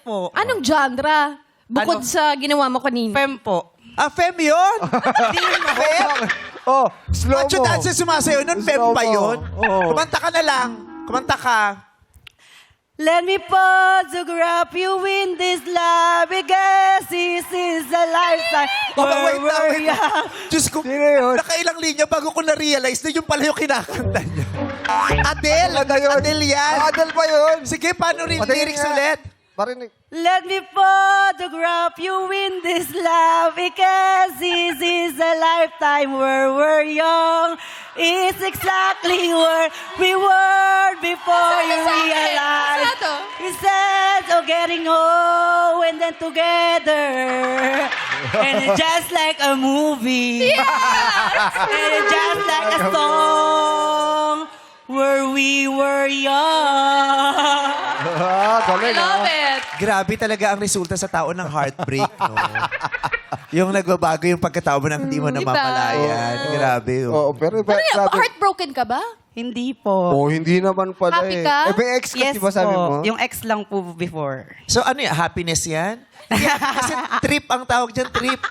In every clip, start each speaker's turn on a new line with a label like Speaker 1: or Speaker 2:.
Speaker 1: po.
Speaker 2: Anong genre? Bukod sa ginawa mo kanina.
Speaker 1: Fem po.
Speaker 3: Ah, fem yun?
Speaker 1: Hindi mo.
Speaker 3: Fem?
Speaker 4: Oh, slow
Speaker 3: Macho
Speaker 4: mo.
Speaker 3: dance sumasayo nun, fem
Speaker 4: Slow
Speaker 3: pa
Speaker 4: mo.
Speaker 3: yun?
Speaker 4: Oo.
Speaker 3: Kumanta ka na lang. Kumanta ka.
Speaker 1: Let me photograph you in this love because this is a lifetime.
Speaker 3: Baka wait lang,
Speaker 1: We're
Speaker 3: wait lang.
Speaker 1: young.
Speaker 3: Diyos ko,
Speaker 4: Sino yun?
Speaker 3: nakailang linya bago ko na-realize na yung pala yung kinakanta niya. Adele!
Speaker 4: Ano yun?
Speaker 3: Adele yan!
Speaker 4: Adel pa yun.
Speaker 3: Sige, paano rin
Speaker 4: Pati
Speaker 3: lyrics
Speaker 4: nga.
Speaker 3: ulit?
Speaker 4: Parinig.
Speaker 1: Let me photograph you in this love because this is a lifetime where we're young. It's exactly where we were before you realize. We said, oh, getting old and then together. And it's just like a movie. And it's just like a song where we were young.
Speaker 4: Ah, galing
Speaker 2: Love
Speaker 4: ah.
Speaker 2: it.
Speaker 3: Grabe talaga ang resulta sa tao ng heartbreak, no? Yung nagbabago yung pagkatao mo nang hindi mo namamalayan. Grabe.
Speaker 4: Oo, pero
Speaker 2: Ano yun?
Speaker 4: sabi,
Speaker 2: Heartbroken ka ba?
Speaker 1: Hindi po.
Speaker 4: oh, hindi naman pala
Speaker 2: Happy
Speaker 4: eh.
Speaker 2: ka?
Speaker 4: Eh, may ex ka, di ba sabi mo?
Speaker 1: Yung ex lang po before.
Speaker 3: So ano yan? Happiness yan? Yeah, kasi trip ang tawag dyan, trip.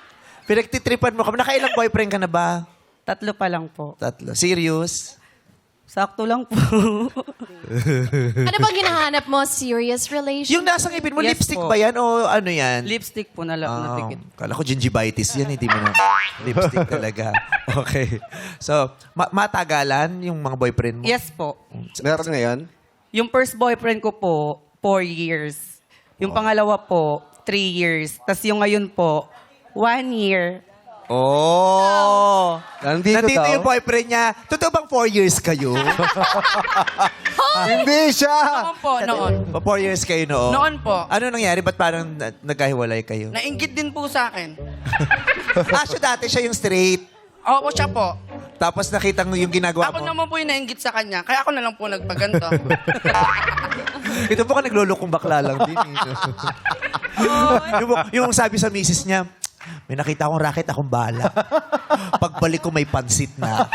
Speaker 3: Pinagtitripan mo kami. Nakailang boyfriend ka na ba?
Speaker 1: 3 pa lang po.
Speaker 3: 3. Serious?
Speaker 1: Sakto lang po.
Speaker 2: Ano bang hinahanap mo? Serious relationship?
Speaker 3: Yung nasa ngipin mo,
Speaker 1: Yes
Speaker 3: lipstick
Speaker 1: po.
Speaker 3: ba yan o ano yan?
Speaker 1: Lipstick po na lang
Speaker 3: Ah,
Speaker 1: natikit.
Speaker 3: kala ko gingivitis yan, hindi mo na. Lipstick talaga. Okay. So, matagalan yung mga boyfriend mo?
Speaker 1: Yes po.
Speaker 4: Meron na yan?
Speaker 1: Yung first boyfriend ko po, 4 years. Yung pangalawa po, 3 years. Tapos yung ngayon po, 1 year.
Speaker 3: Oh!
Speaker 4: Nandito
Speaker 3: Nandito
Speaker 4: daw?
Speaker 3: yung boyfriend niya. Totoo bang 4 years kayo?
Speaker 4: Hindi siya!
Speaker 5: Noon po, noon.
Speaker 3: 4 years kayo noon?
Speaker 5: Noon po.
Speaker 3: Ano nangyari? Ba't parang nagkahiwalay kayo?
Speaker 5: Nainggit din po sa akin.
Speaker 3: So dati siya yung straight.
Speaker 5: Opo, siya po.
Speaker 3: Tapos nakita mo yung ginagawa
Speaker 5: Ako
Speaker 3: mo.
Speaker 5: naman po yung nainggit sa kanya. Kaya ako na lang po nagpaganto.
Speaker 3: Ito po ka naglulukong bakla lang din. yung sabi sa misis niya, may nakita akong racket, akong bala. Pagbalik ko may pansit na.